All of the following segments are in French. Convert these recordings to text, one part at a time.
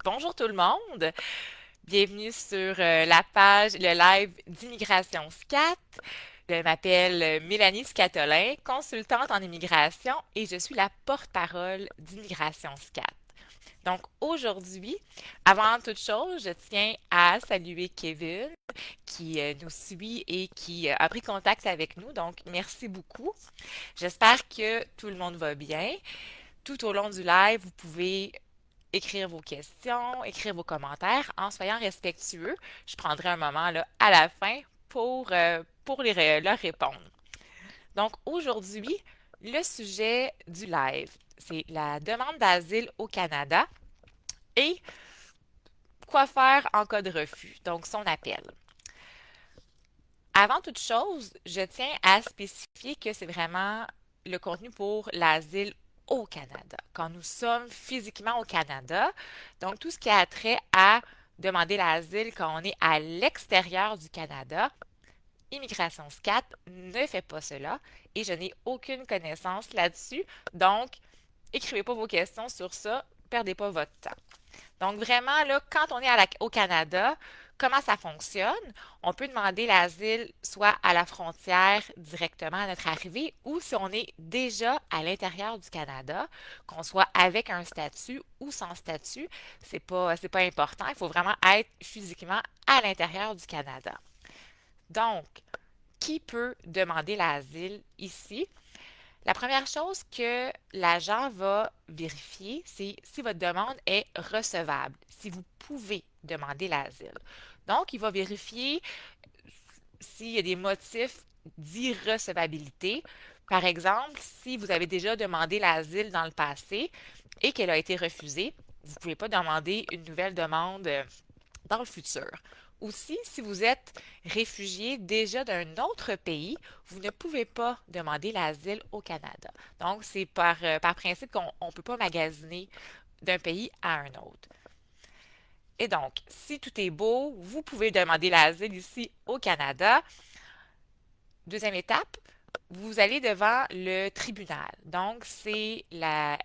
Bonjour tout le monde, bienvenue sur la page, le live d'Immigration SCAT. Je m'appelle Mélanie Scatolin, consultante en immigration et je suis la porte-parole d'Immigration SCAT. Donc aujourd'hui, avant toute chose, je tiens à saluer Kevin qui nous suit et qui a pris contact avec nous. Donc merci beaucoup. J'espère que tout le monde va bien. Tout au long du live, vous pouvez écrire vos questions, écrire vos commentaires en soyant respectueux. Je prendrai un moment là, à la fin pour leur répondre. Donc aujourd'hui, le sujet du live, c'est la demande d'asile au Canada et quoi faire en cas de refus, donc son appel. Avant toute chose, je tiens à spécifier que c'est vraiment le contenu pour l'asile au Canada. Quand nous sommes physiquement au Canada, donc tout ce qui a trait à demander l'asile quand on est à l'extérieur du Canada, Immigration SCAT ne fait pas cela et je n'ai aucune connaissance là-dessus. Donc, écrivez pas vos questions sur ça, perdez pas votre temps. Donc, vraiment, là, quand on est au Canada, comment ça fonctionne? On peut demander l'asile soit à la frontière directement à notre arrivée ou si on est déjà à l'intérieur du Canada, qu'on soit avec un statut ou sans statut, c'est pas important. Il faut vraiment être physiquement à l'intérieur du Canada. Donc, qui peut demander l'asile ici? La première chose que l'agent va vérifier, c'est si votre demande est recevable, si vous pouvez demander l'asile. Donc, il va vérifier s'il y a des motifs d'irrecevabilité. Par exemple, si vous avez déjà demandé l'asile dans le passé et qu'elle a été refusée, vous ne pouvez pas demander une nouvelle demande dans le futur. Aussi, si vous êtes réfugié déjà d'un autre pays, vous ne pouvez pas demander l'asile au Canada. Donc, c'est par principe qu'on ne peut pas magasiner d'un pays à un autre. Et donc, si tout est beau, vous pouvez demander l'asile ici au Canada. Deuxième étape, vous allez devant le tribunal. Donc, c'est la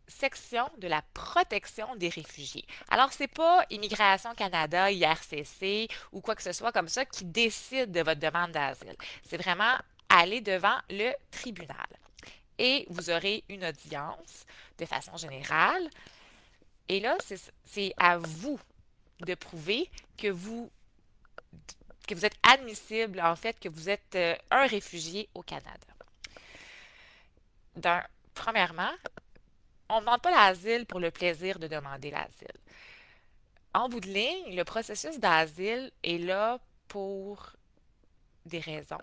section de la protection des réfugiés. Alors, c'est pas Immigration Canada, IRCC ou quoi que ce soit comme ça qui décide de votre demande d'asile. C'est vraiment aller devant le tribunal. Et vous aurez une audience de façon générale. Et là, c'est à vous de prouver que vous êtes admissible, en fait, que vous êtes un réfugié au Canada. Premièrement, on ne demande pas l'asile pour le plaisir de demander l'asile. En bout de ligne, le processus d'asile est là pour des raisons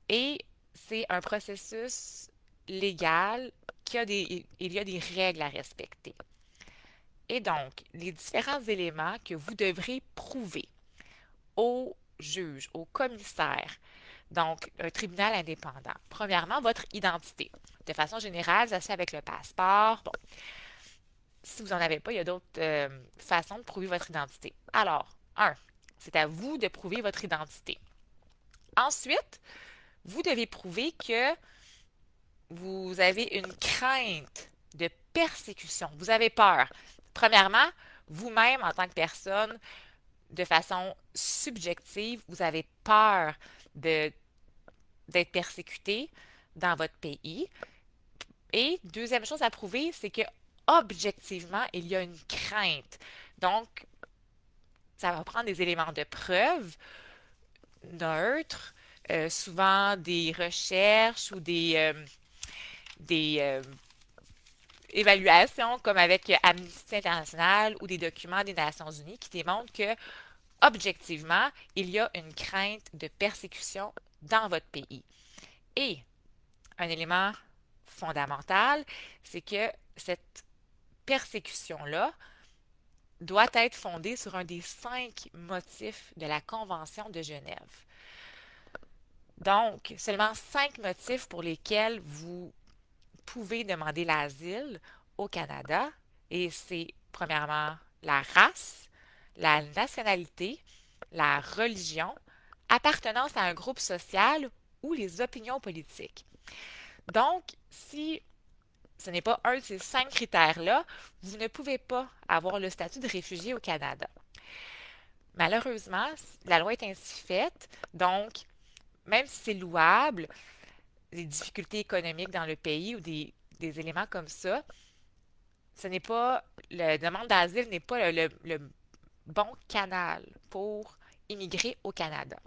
et c'est un processus légal il y a des règles à respecter. Et donc, les différents éléments que vous devrez prouver au juge, au commissaire, donc un tribunal indépendant. Premièrement, votre identité. De façon générale, ça se fait avec le passeport. Bon, si vous n'en avez pas, il y a d'autres façons de prouver votre identité. Alors, c'est à vous de prouver votre identité. Ensuite, vous devez prouver que vous avez une crainte de persécution. Vous avez peur. Premièrement, vous-même, en tant que personne, de façon subjective, vous avez peur de, d'être persécuté dans votre pays. Et deuxième chose à prouver, c'est que objectivement, il y a une crainte. Donc, ça va prendre des éléments de preuve neutres, souvent des recherches ou des évaluations comme avec Amnesty International ou des documents des Nations Unies qui démontrent que, objectivement, il y a une crainte de persécution dans votre pays. Et un élément fondamental, c'est que cette persécution-là doit être fondée sur un des 5 motifs de la Convention de Genève. Donc, seulement 5 motifs pour lesquels vous pouvez demander l'asile au Canada. Et c'est premièrement la race, la nationalité, la religion, appartenance à un groupe social ou les opinions politiques. Donc, si ce n'est pas un de ces 5 critères-là, vous ne pouvez pas avoir le statut de réfugié au Canada. Malheureusement, la loi est ainsi faite, donc même si c'est louable, des difficultés économiques dans le pays ou des éléments comme ça, ce n'est pas, la demande d'asile n'est pas le bon canal pour immigrer au Canada.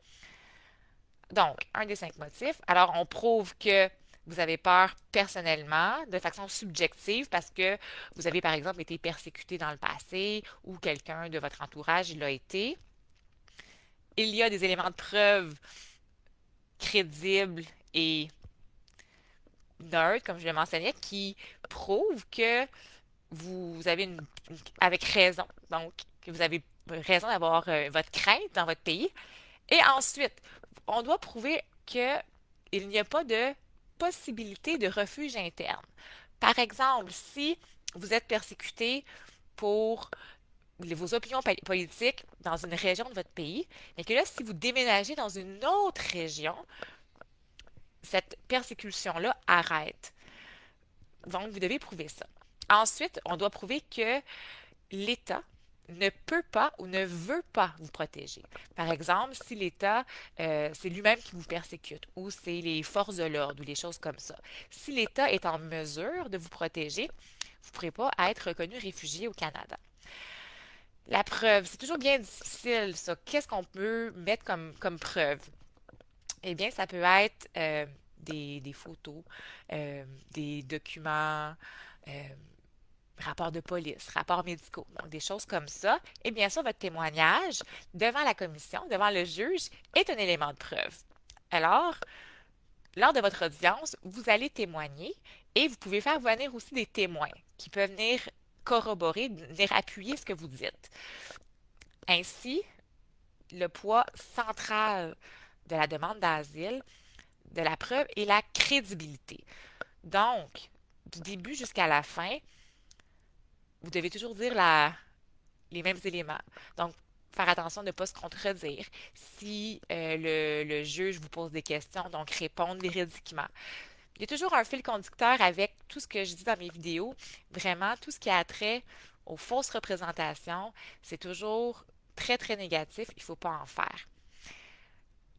Donc, un des 5 motifs. Alors, on prouve que vous avez peur personnellement, de façon subjective, parce que vous avez, par exemple, été persécuté dans le passé ou quelqu'un de votre entourage l'a été. Il y a des éléments de preuve crédibles et neutres, comme je le mentionnais, qui prouvent que vous avez avec raison, donc que vous avez raison d'avoir votre crainte dans votre pays. Et ensuite, on doit prouver qu'il n'y a pas de possibilité de refuge interne. Par exemple, si vous êtes persécuté pour vos opinions politiques dans une région de votre pays, mais que là, si vous déménagez dans une autre région, cette persécution-là arrête. Donc, vous devez prouver ça. Ensuite, on doit prouver que l'État ne peut pas ou ne veut pas vous protéger. Par exemple, si l'État, c'est lui-même qui vous persécute ou c'est les forces de l'ordre ou les choses comme ça. Si l'État est en mesure de vous protéger, vous ne pourrez pas être reconnu réfugié au Canada. La preuve, c'est toujours bien difficile, ça. Qu'est-ce qu'on peut mettre comme preuve? Eh bien, ça peut être des photos, des documents, euh, rapports de police, rapports médicaux, donc des choses comme ça. Et bien sûr, votre témoignage devant la commission, devant le juge, est un élément de preuve. Alors, lors de votre audience, vous allez témoigner et vous pouvez faire venir aussi des témoins qui peuvent venir corroborer, venir appuyer ce que vous dites. Ainsi, le poids central de la demande d'asile, de la preuve est la crédibilité. Donc, du début jusqu'à la fin, vous devez toujours dire les mêmes éléments. Donc, faire attention de ne pas se contredire. Si le juge vous pose des questions, donc répondre véridiquement. Il y a toujours un fil conducteur avec tout ce que je dis dans mes vidéos. Vraiment, tout ce qui a trait aux fausses représentations, c'est toujours très, très négatif. Il ne faut pas en faire.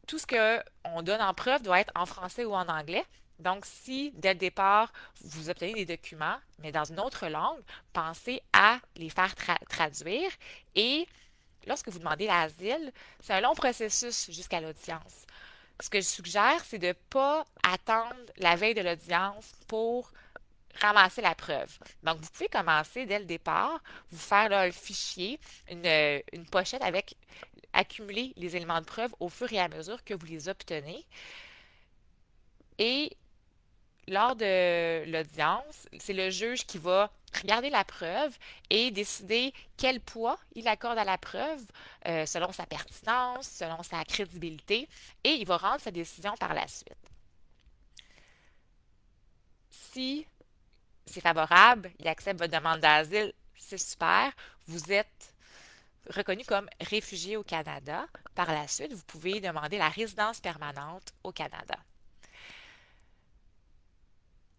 Tout ce qu'on donne en preuve doit être en français ou en anglais. Donc, si dès le départ, vous obtenez des documents, mais dans une autre langue, pensez à les faire traduire. Et lorsque vous demandez l'asile, c'est un long processus jusqu'à l'audience. Ce que je suggère, c'est de ne pas attendre la veille de l'audience pour ramasser la preuve. Donc, vous pouvez commencer dès le départ, vous faire là, un fichier, une pochette avec accumuler les éléments de preuve au fur et à mesure que vous les obtenez. Et lors de l'audience, c'est le juge qui va regarder la preuve et décider quel poids il accorde à la preuve selon sa pertinence, selon sa crédibilité, et il va rendre sa décision par la suite. Si c'est favorable, il accepte votre demande d'asile, c'est super, vous êtes reconnu comme réfugié au Canada. Par la suite, vous pouvez demander la résidence permanente au Canada.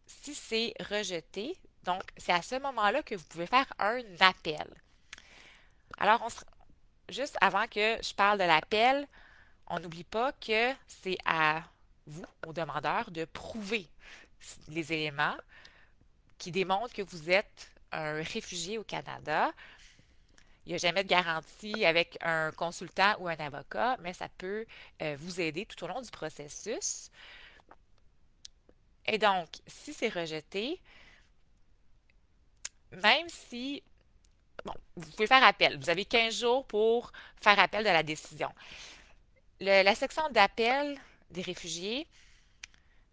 Si c'est rejeté, donc c'est à ce moment-là que vous pouvez faire un appel. Alors, juste avant que je parle de l'appel, on n'oublie pas que c'est à vous, au demandeur, de prouver les éléments qui démontrent que vous êtes un réfugié au Canada. Il n'y a jamais de garantie avec un consultant ou un avocat, mais ça peut vous aider tout au long du processus. Et donc, si c'est rejeté, même si, bon, vous pouvez faire appel. Vous avez 15 jours pour faire appel de la décision. La section d'appel des réfugiés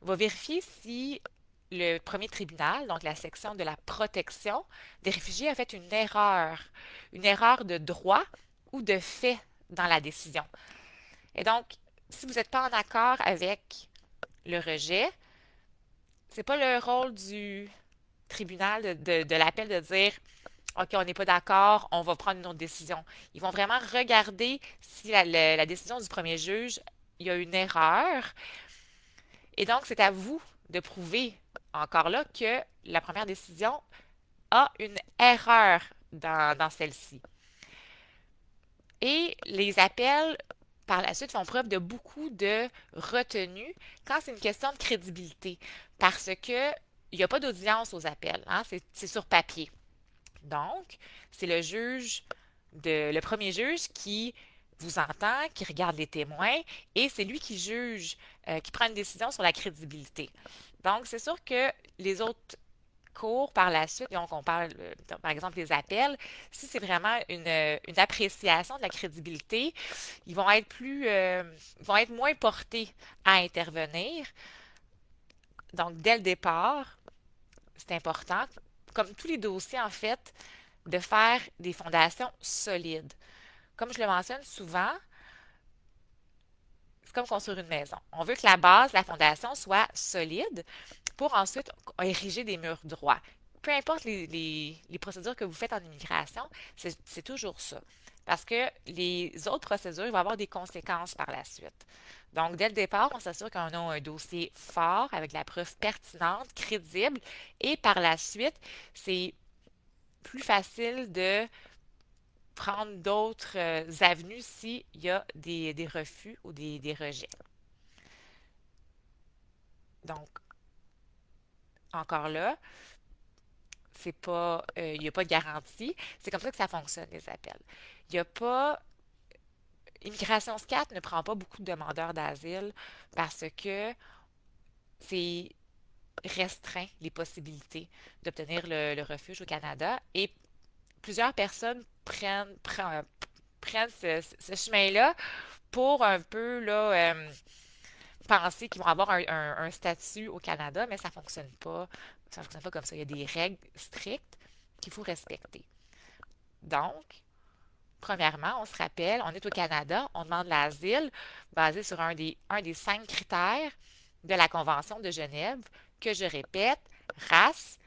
va vérifier si le premier tribunal, donc la section de la protection des réfugiés, a fait une erreur de droit ou de fait dans la décision. Et donc, si vous n'êtes pas en accord avec le rejet, c'est pas le rôle du tribunal de l'appel de dire OK, on n'est pas d'accord, on va prendre une autre décision. Ils vont vraiment regarder si la décision du premier juge, il y a une erreur. Et donc, c'est à vous de prouver encore là que la première décision a une erreur dans celle-ci. Et les appels, par la suite, font preuve de beaucoup de retenue quand c'est une question de crédibilité. Parce que il n'y a pas d'audience aux appels, hein, c'est sur papier. Donc, c'est le premier juge qui vous entend, qui regarde les témoins, et c'est lui qui juge, qui prend une décision sur la crédibilité. Donc, c'est sûr que les autres cours par la suite, donc on parle par exemple des appels, si c'est vraiment une appréciation de la crédibilité, ils vont être moins portés à intervenir. Donc, dès le départ, c'est important, comme tous les dossiers en fait, de faire des fondations solides. Comme je le mentionne souvent, c'est comme construire une maison. On veut que la base, la fondation soit solide pour ensuite ériger des murs droits. Peu importe les procédures que vous faites en immigration, c'est toujours ça. Parce que les autres procédures vont avoir des conséquences par la suite. Donc, dès le départ, on s'assure qu'on a un dossier fort avec de la preuve pertinente, crédible, et par la suite, c'est plus facile de prendre d'autres avenues s'il y a des refus ou des rejets. Donc, encore là, c'est pas, il n'y a pas de garantie. C'est comme ça que ça fonctionne, les appels. Il n'y a pas. Immigration 4 ne prend pas beaucoup de demandeurs d'asile parce que c'est restreint les possibilités d'obtenir le refuge au Canada et plusieurs personnes prennent ce chemin-là pour un peu là, penser qu'ils vont avoir un statut au Canada, mais ça fonctionne pas. Ça fonctionne pas comme ça. Il y a des règles strictes qu'il faut respecter. Donc, premièrement, on se rappelle, on est au Canada, on demande l'asile basé sur un des 5 critères de la Convention de Genève, que je répète, race,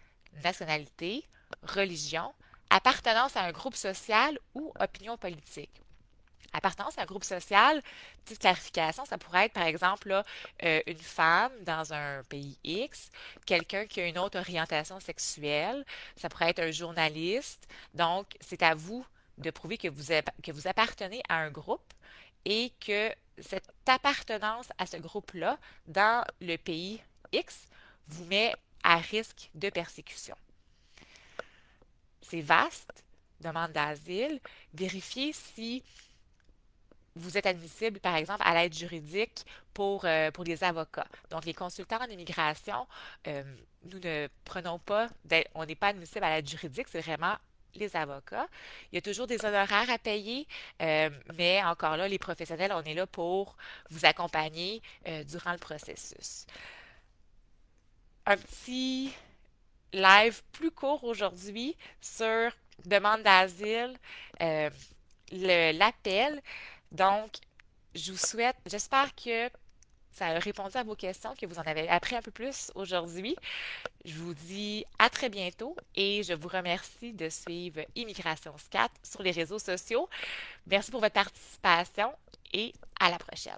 nationalité, religion, appartenance à un groupe social ou opinion politique. Appartenance à un groupe social, petite clarification, ça pourrait être par exemple là, une femme dans un pays X, quelqu'un qui a une autre orientation sexuelle, ça pourrait être un journaliste. Donc, c'est à vous de prouver que vous appartenez à un groupe et que cette appartenance à ce groupe-là dans le pays X vous met à risque de persécution. C'est vaste, demande d'asile. Vérifiez si vous êtes admissible, par exemple, à l'aide juridique pour les avocats. Donc, les consultants en immigration, nous ne prenons pas, on n'est pas admissible à l'aide juridique, c'est vraiment les avocats. Il y a toujours des honoraires à payer, mais encore là, les professionnels, on est là pour vous accompagner durant le processus. Un petit live plus court aujourd'hui sur demande d'asile, euh, l'appel. Donc, j'espère que ça a répondu à vos questions, que vous en avez appris un peu plus aujourd'hui. Je vous dis à très bientôt et je vous remercie de suivre Immigration SCAT sur les réseaux sociaux. Merci pour votre participation et à la prochaine.